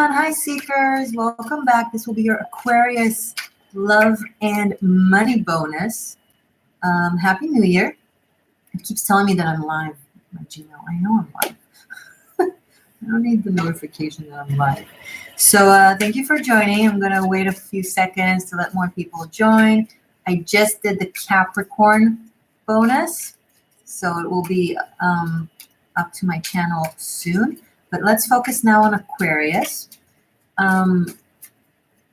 everyone. Hi, Seekers. Welcome back. This will be your Aquarius love and money bonus. Happy New Year. It keeps telling me that I'm live. My Gmail. I know I'm live. I don't need the notification that I'm live. So thank you for joining. I'm going to wait a few seconds to let more people join. I just did the Capricorn bonus, so it will be up to my channel soon. But let's focus now on Aquarius.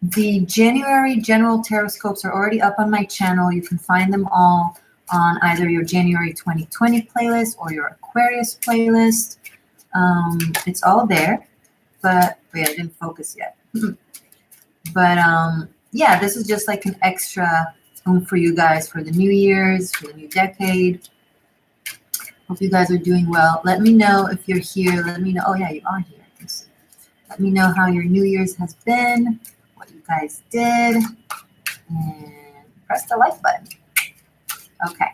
The January general taroscopes are already up on my channel. You can find them all on either your January 2020 playlist or your Aquarius playlist. It's all there, but wait, I didn't focus yet. But yeah, this is just like an extra for you guys for the New Year's, for the new decade. Hope you guys are doing well. Let me know if you're here. Let me know. Oh yeah, you are here. Let me know how your New Year's has been, what you guys did, and press the like button. Okay,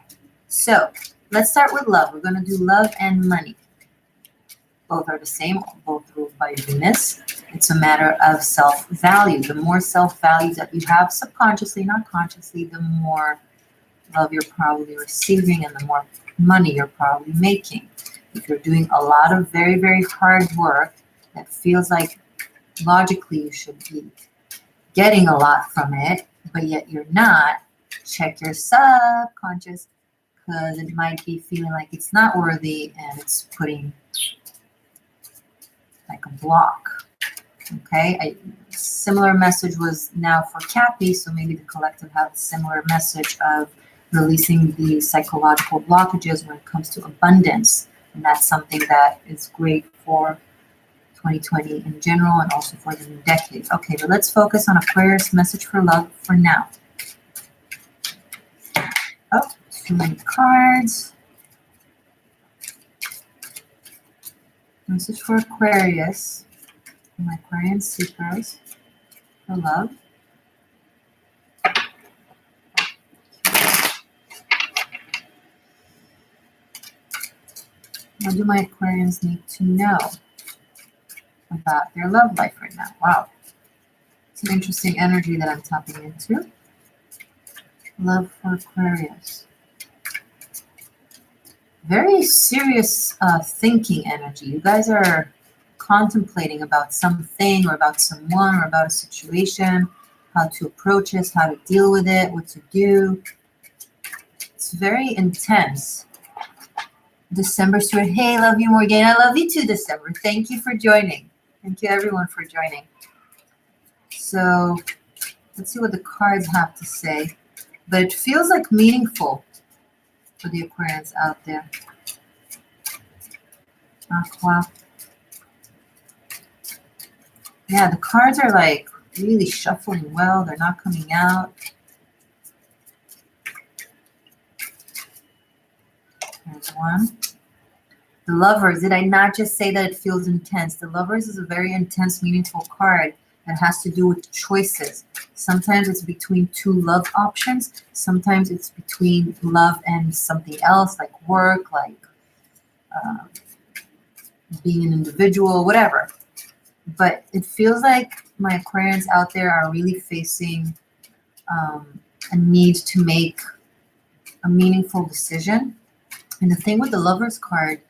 so let's start with love. We're going to do love and money. Both are the same, both ruled by Venus. It's a matter of self-value. The more self-value that you have subconsciously, not consciously, the more love you're probably receiving and the more money you're probably making. If you're doing a lot of very, very hard work that feels like logically you should be getting a lot from it, but yet you're not, check your subconscious, because it might be feeling like it's not worthy and it's putting like a block. Okay, similar message was now for Cappy, so maybe the collective has a similar message of releasing the psychological blockages when it comes to abundance. And that's something that is great for 2020 in general and also for the new decade. Okay, but let's focus on Aquarius message for love for now. Oh, too many cards. Message for Aquarius, my Aquarian seekers for love. What do my Aquarians need to know about their love life right now? Wow. It's an interesting energy that I'm tapping into. Love for Aquarius. Very serious thinking energy. You guys are contemplating about something or about someone or about a situation, how to approach this, how to deal with it, what to do. It's very intense. December Stewart. Hey, love you, Morgane. I love you too, December. Thank you for joining. Thank you, everyone, for joining. So let's see what the cards have to say. But it feels like meaningful for the Aquarians out there. Aqua. Yeah, the cards are like really shuffling well. They're not coming out. There's one. The Lovers. Did I not just say that it feels intense? The Lovers is a very intense, meaningful card that has to do with choices. Sometimes it's between two love options. Sometimes it's between love and something else, like work, like being an individual, whatever. But it feels like my Aquarians out there are really facing a need to make a meaningful decision. And the thing with the Lovers card,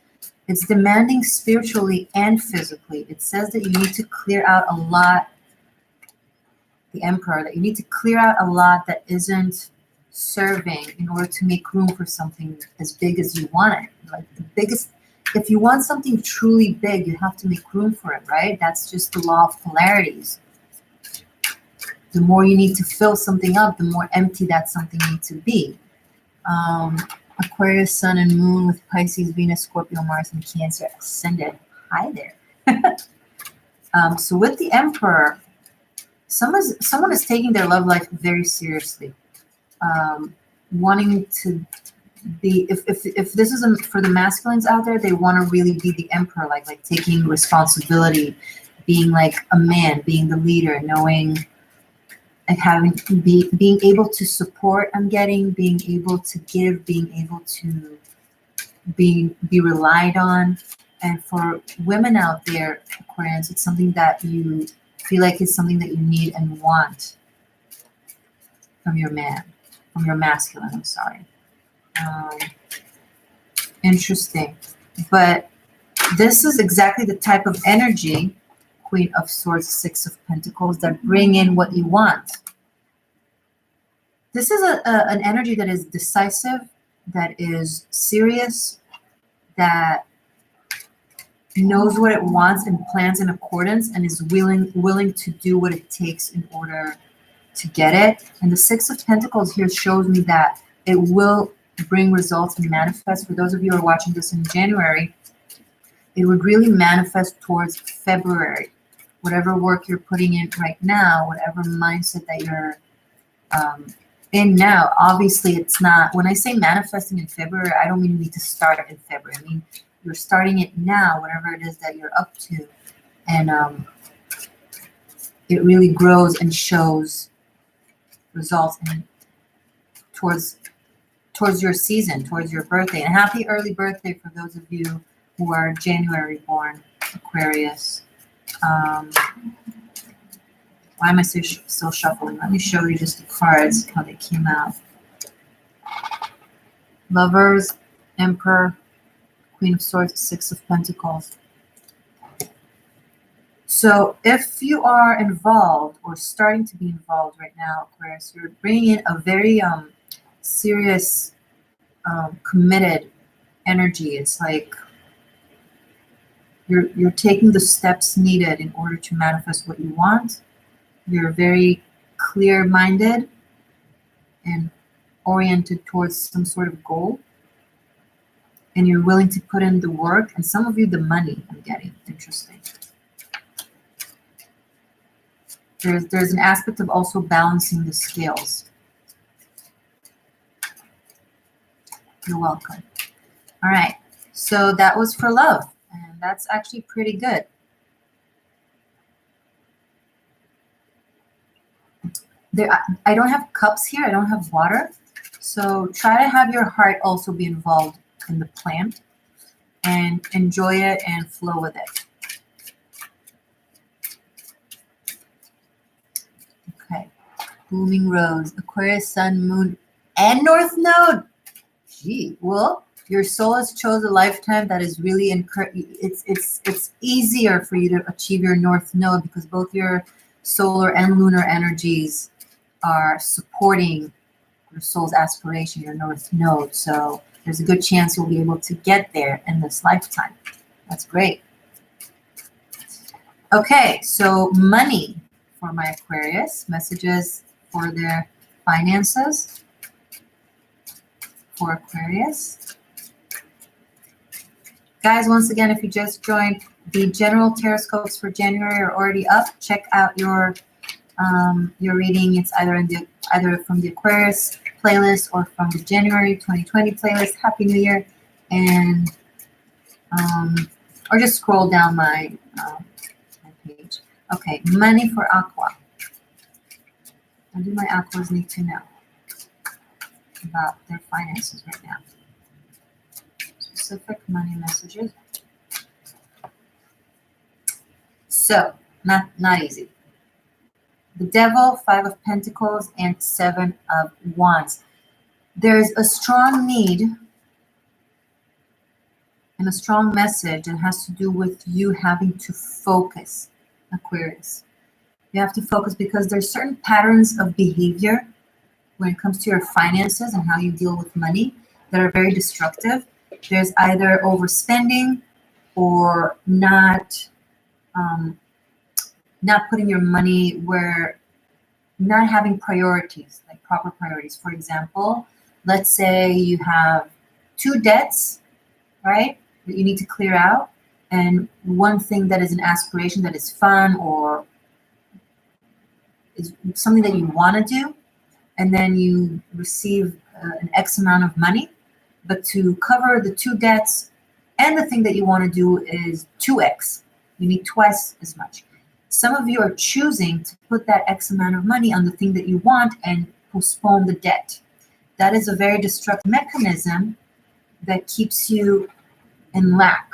it's demanding spiritually and physically. It says that you need to clear out a lot, the Emperor, that you need to clear out a lot that isn't serving in order to make room for something as big as you want it. Like the biggest, if you want something truly big, you have to make room for it, right? That's just the law of polarities. The more you need to fill something up, the more empty that something needs to be. Aquarius, Sun, and Moon with Pisces, Venus, Scorpio, Mars, and Cancer ascended. Hi there. So with the Emperor, someone is taking their love life very seriously, wanting to be. If this isn't for the masculines out there, they want to really be the Emperor, like taking responsibility, being like a man, being the leader, knowing. And being able to support, being able to give, being able to be relied on, And for women out there, Aquarians, it's something that you feel like is something that you need and want from your man, from your masculine, I'm sorry. Interesting. But this is exactly the type of energy, Queen of Swords, Six of Pentacles, that bring in what you want. This is an energy that is decisive, that is serious, that knows what it wants and plans in accordance, and is willing to do what it takes in order to get it. And the Six of Pentacles here shows me that it will bring results and manifest. For those of you who are watching this in January, it would really manifest towards February. Whatever work you're putting in right now, whatever mindset that you're in now, obviously it's not, when I say manifesting in February, I don't mean you need to start in February. I mean, you're starting it now, whatever it is that you're up to. And it really grows and shows results in, towards your season, towards your birthday. And happy early birthday for those of you who are January born, Aquarius. Why am I still shuffling? Let me show you just the cards, how they came out. Lovers, Emperor, Queen of Swords, Six of Pentacles. So if you are involved or starting to be involved right now, Aquarius, you're bringing in a very serious, committed energy. It's like you're taking the steps needed in order to manifest what you want. You're very clear-minded and oriented towards some sort of goal. And you're willing to put in the work. And some of you, the money I'm getting. Interesting. There's an aspect of also balancing the scales. You're welcome. All right. So that was for love. And that's actually pretty good. I don't have cups here. I don't have water. So try to have your heart also be involved in the plan and enjoy it and flow with it. Okay. Blooming Rose, Aquarius, Sun, Moon, and North Node. Gee, well, your soul has chosen a lifetime that is really it's easier for you to achieve your North Node because both your solar and lunar energies are supporting your soul's aspiration, your North Node. So there's a good chance you'll be able to get there in this lifetime. That's great. Okay, so money for my Aquarius. Messages for their finances for Aquarius. Guys, once again, if you just joined, the general taroscopes for January are already up. Check out your reading. It's either from the Aquarius playlist or from the January 2020 playlist. Happy New Year. And or just scroll down my page. Okay, money for Aqua. What do my Aquas need to know about their finances right now? Specific money messages. So, not easy. The Devil, Five of Pentacles, and Seven of Wands. There's a strong need and a strong message that has to do with you having to focus, Aquarius. You have to focus because there's certain patterns of behavior when it comes to your finances and how you deal with money that are very destructive. There's either overspending or not putting your money where, not having priorities, like proper priorities. For example, let's say you have 2 debts, right, that you need to clear out, and one thing that is an aspiration that is fun or is something that you want to do, and then you receive an X amount of money, but to cover the 2 debts and the thing that you want to do is 2x. You need twice as much. Some of you are choosing to put that X amount of money on the thing that you want and postpone the debt. That is a very destructive mechanism that keeps you in lack.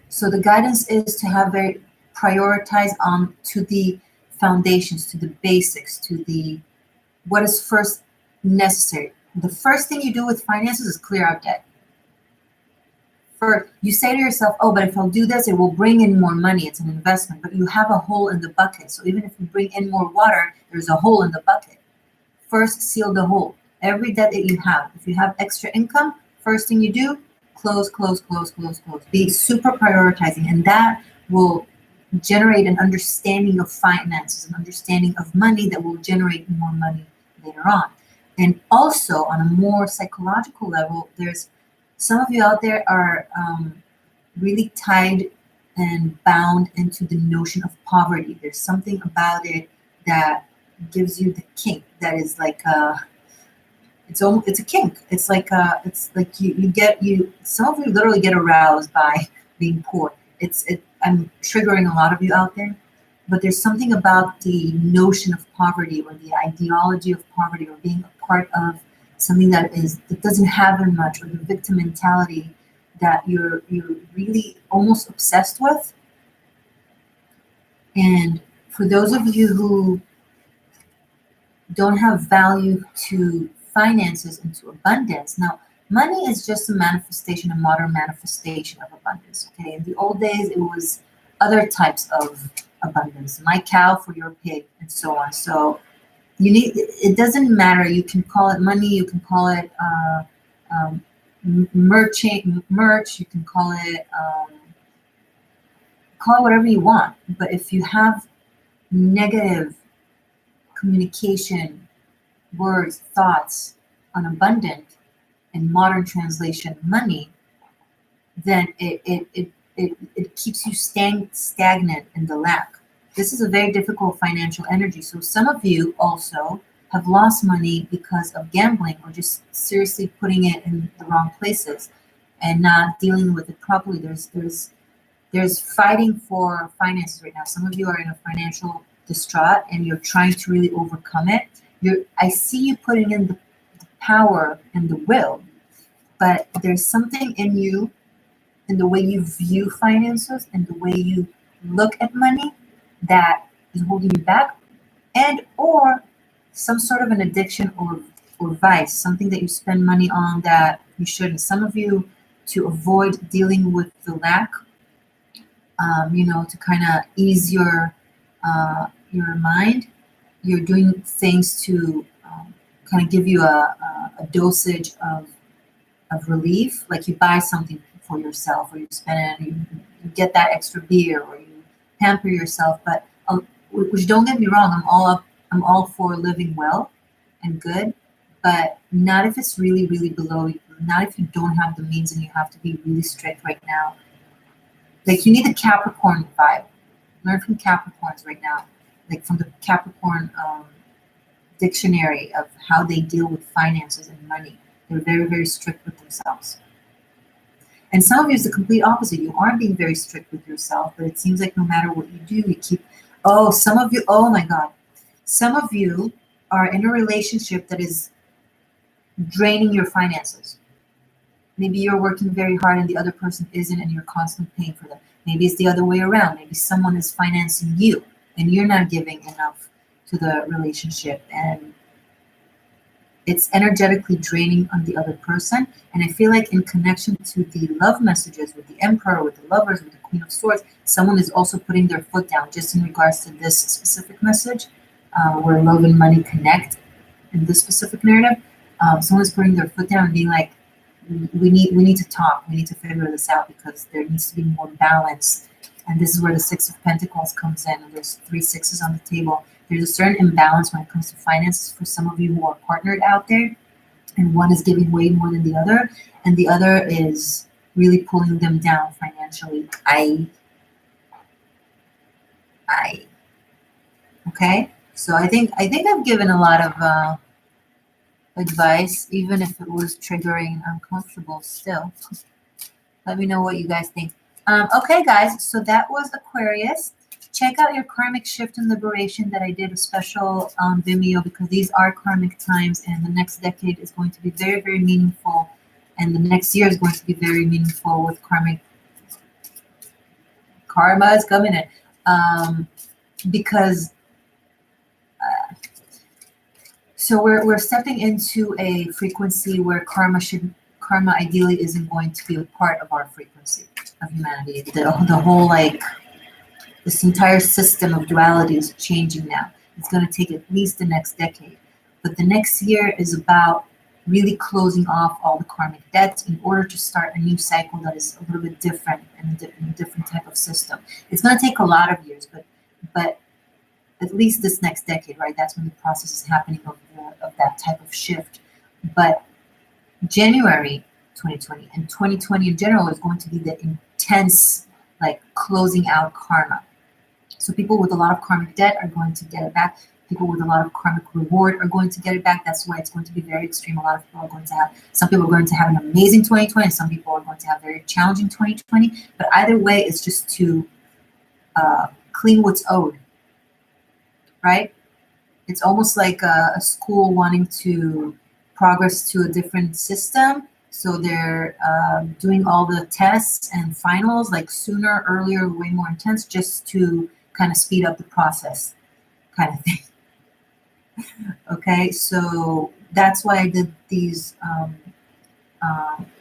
So the guidance is to have very prioritize on to the foundations, to the basics, to the what is first necessary. The first thing you do with finances is clear out debt. First, you say to yourself, oh, but if I'll do this, it will bring in more money. It's an investment, but you have a hole in the bucket. So even if you bring in more water, there's a hole in the bucket. First, seal the hole. Every debt that you have, if you have extra income, first thing you do, close, close, close, close, close. Be super prioritizing, and that will generate an understanding of finances, an understanding of money that will generate more money later on. And also on a more psychological level, there's some of you out there are really tied and bound into the notion of poverty. There's something about it that gives you the kink that is like it's a kink. It's like you some of you literally get aroused by being poor. I'm triggering a lot of you out there, but there's something about the notion of poverty or the ideology of poverty or being a part of something that doesn't have very much, or the victim mentality that you're really almost obsessed with. And for those of you who don't have value to finances and to abundance, now money is just a manifestation, a modern manifestation of abundance. Okay, in the old days it was other types of abundance, my cow for your pig, and so on. So it doesn't matter. You can call it money. You can call it merch. You can call it whatever you want. But if you have negative communication, words, thoughts on abundant and modern translation money, then it keeps you stagnant in the lack. This is a very difficult financial energy. So some of you also have lost money because of gambling, or just seriously putting it in the wrong places and not dealing with it properly. There's fighting for finances right now. Some of you are in a financial distraught and you're trying to really overcome it. I see you putting in the power and the will, but there's something in you, in the way you view finances and the way you look at money, that is holding you back, and or some sort of an addiction or vice, something that you spend money on that you shouldn't. Some of you, to avoid dealing with the lack, to kind of ease your mind, you're doing things to kind of give you a dosage of relief, like you buy something for yourself, or you spend it, you get that extra beer, or you pamper yourself. But which, don't get me wrong, I'm all for living well and good, but not if it's really, really below you. Not if you don't have the means and you have to be really strict right now. Like, you need the Capricorn vibe. Learn from Capricorns right now, like from the Capricorn dictionary of how they deal with finances and money. They're very, very strict with themselves. And some of you is the complete opposite. You aren't being very strict with yourself, but it seems like no matter what you do, you keep, some of you, oh my God. Some of you are in a relationship that is draining your finances. Maybe you're working very hard and the other person isn't, and you're constantly paying for them. Maybe it's the other way around. Maybe someone is financing you and you're not giving enough to the relationship, and it's energetically draining on the other person. And I feel like in connection to the love messages with the Emperor, with the Lovers, with the Queen of Swords, someone is also putting their foot down just in regards to this specific message, where love and money connect in this specific narrative. Someone is putting their foot down and being like, we need to talk. We need to figure this out because there needs to be more balance. And this is where the Six of Pentacles comes in. And there's 3 sixes on the table. There's a certain imbalance when it comes to finances for some of you who are partnered out there, and one is giving way more than the other, and the other is really pulling them down financially. Okay. So I think I've given a lot of advice, even if it was triggering and uncomfortable still. Let me know what you guys think. Okay, guys, so that was Aquarius. Check out your karmic shift and liberation that I did a special Vimeo, because these are karmic times and the next decade is going to be very, very meaningful And the next year is going to be very meaningful with karma is coming in. Because so we're stepping into a frequency where karma ideally isn't going to be a part of our frequency of humanity. The whole, like, this entire system of duality is changing now. It's going to take at least the next decade. But the next year is about really closing off all the karmic debts in order to start a new cycle that is a little bit different and a different type of system. It's going to take a lot of years, but at least this next decade, right? That's when the process is happening of that type of shift. But January 2020 and 2020 in general is going to be the intense, like, closing out karma. So people with a lot of karmic debt are going to get it back. People with a lot of karmic reward are going to get it back. That's why it's going to be very extreme. A lot of people are going to have, some people are going to have an amazing 2020, and some people are going to have very challenging 2020. But either way, it's just to clean what's owed, right? It's almost like a school wanting to progress to a different system. So they're doing all the tests and finals like sooner, earlier, way more intense, just to kind of speed up the process, kind of thing. Okay, so that's why I did these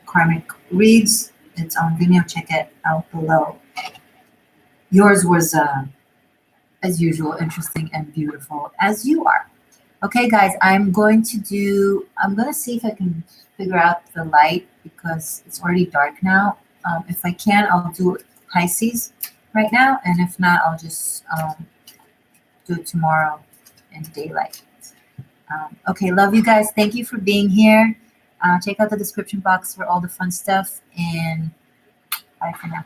karmic reads. It's on Vimeo. Check it out below. Yours was, as usual, interesting and beautiful, as you are. Okay, guys, I'm going to see if I can figure out the light because it's already dark now. If I can, I'll do Pisces right now, and if not, I'll just do it tomorrow in daylight. Okay, love you guys. Thank you for being here. Check out the description box for all the fun stuff, and bye for now.